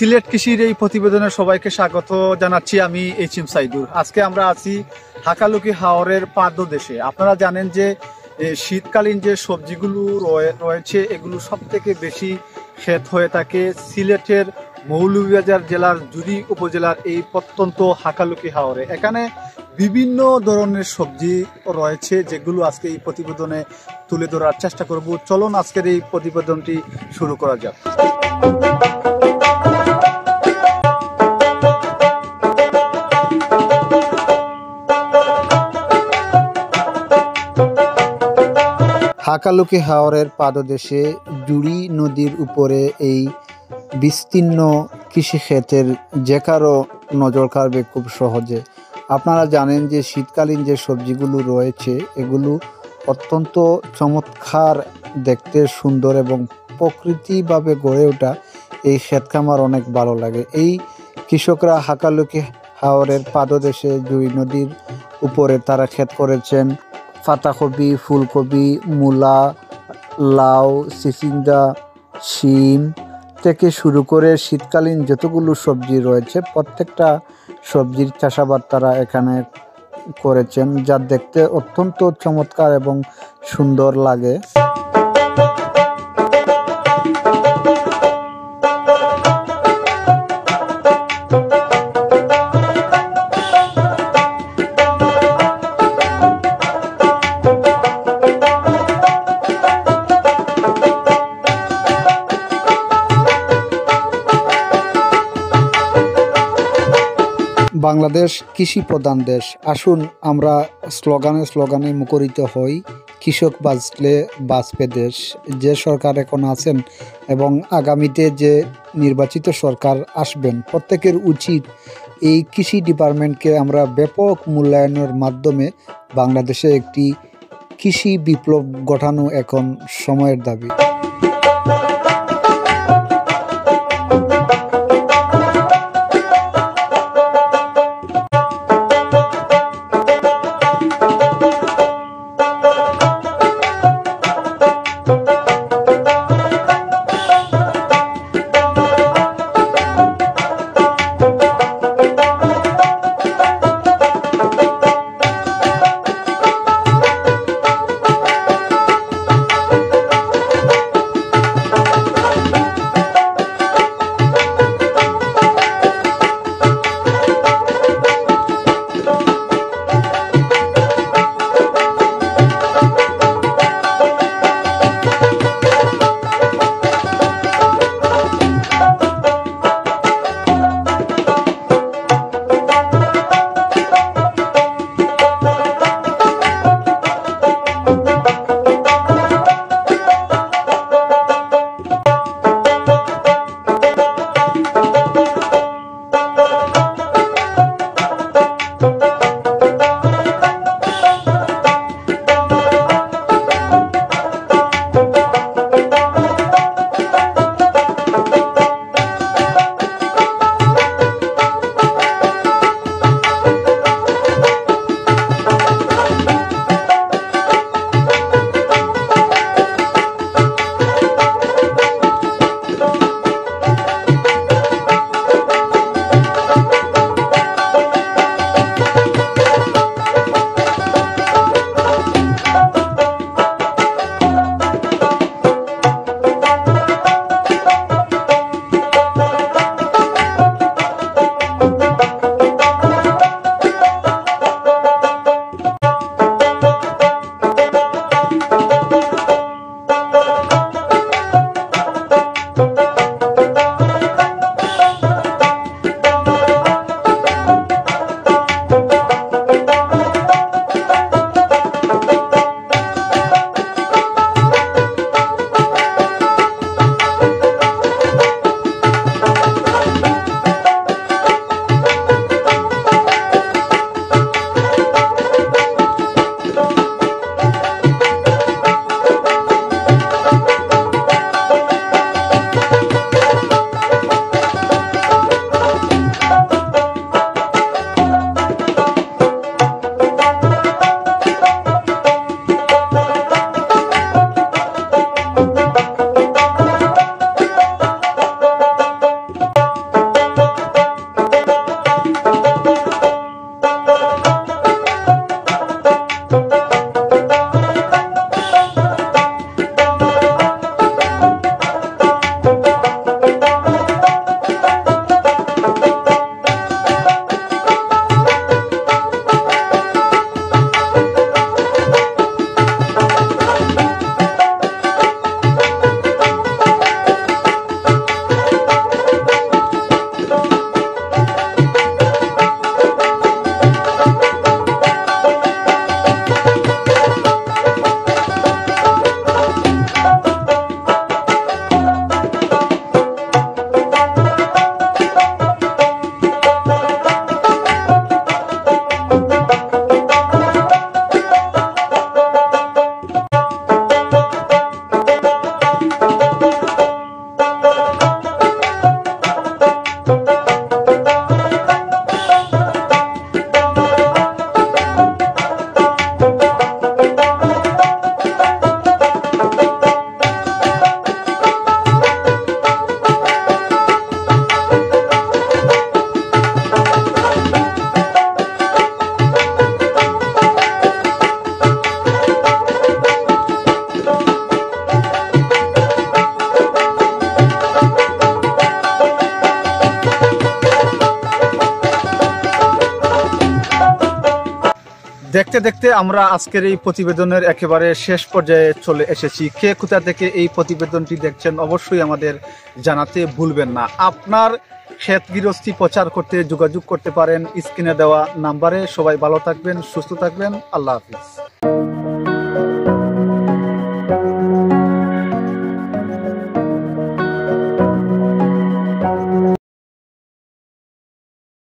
সিলেট কৃষির এই প্রতিবেদনে সবাইকে স্বাগত জানাচ্ছি। আমি এইচ.এম. সাইদুর। আজকে আমরা আছি হাকালুকি হাওরের পাদদেশে। আপনারা জানেন যে শীতকালীন যে সবজিগুলো রয়েছে এগুলো সব থেকে বেশি ক্ষেত হয়ে থাকে সিলেটের মৌলভীবাজার জেলার জুড়ি উপজেলার এই প্রত্যন্ত হাকালুকি হাওরে। এখানে বিভিন্ন ধরনের সবজি রয়েছে যেগুলো আজকে এই প্রতিবেদনে তুলে ধরার চেষ্টা করব। চলুন আজকের এই প্রতিবেদনটি শুরু করা যাক। হাকালুকি হাওরের পাদদেশে জুড়ি নদীর উপরে এই বিস্তীর্ণ কৃষিক্ষেত্রের যে কারো নজর কাড়বে খুব সহজে। আপনারা জানেন যে শীতকালীন যে সবজিগুলো রয়েছে এগুলো অত্যন্ত চমৎকার, দেখতে সুন্দর এবং প্রকৃতিভাবে গড়ে ওঠা এই ক্ষেতকে আমার অনেক ভালো লাগে। এই কৃষকরা হাকালুকি হাওরের পাদদেশে জুড়ি নদীর উপরে তারা ক্ষেত করেছেন পাতাকপি, ফুলকপি, মূলা, লাউ, চিচিঙ্গা, শিম থেকে শুরু করে শীতকালীন যতগুলো সবজি রয়েছে প্রত্যেকটা সবজির চাষাবাদ তারা এখানে করেছেন, যা দেখতে অত্যন্ত চমৎকার এবং সুন্দর লাগে। বাংলাদেশ কৃষি প্রধান দেশ। আসুন আমরা স্লোগানে মুখরিত হই, কৃষক বাঁচলে বাঁচবে দেশ। যে সরকার এখন আছেন এবং আগামীতে যে নির্বাচিত সরকার আসবেন প্রত্যেকের উচিত এই কৃষি ডিপার্টমেন্টকে আমরা ব্যাপক মূল্যায়নের মাধ্যমে বাংলাদেশে একটি কৃষি বিপ্লব ঘটানো এখন সময়ের দাবি। দেখতে দেখতে আমরা আজকের এই প্রতিবেদনের একেবারে শেষ পর্যায়ে চলে এসেছি। কে কোথা থেকে এই প্রতিবেদনটি দেখছেন অবশ্যই আমাদের জানাতে ভুলবেন না। আপনার ক্ষেত গৃহস্থী প্রচার করতে যোগাযোগ করতে পারেন স্ক্রিনে দেওয়া নাম্বারে। সবাই ভালো থাকবেন, সুস্থ থাকবেন। আল্লাহ হাফিজ।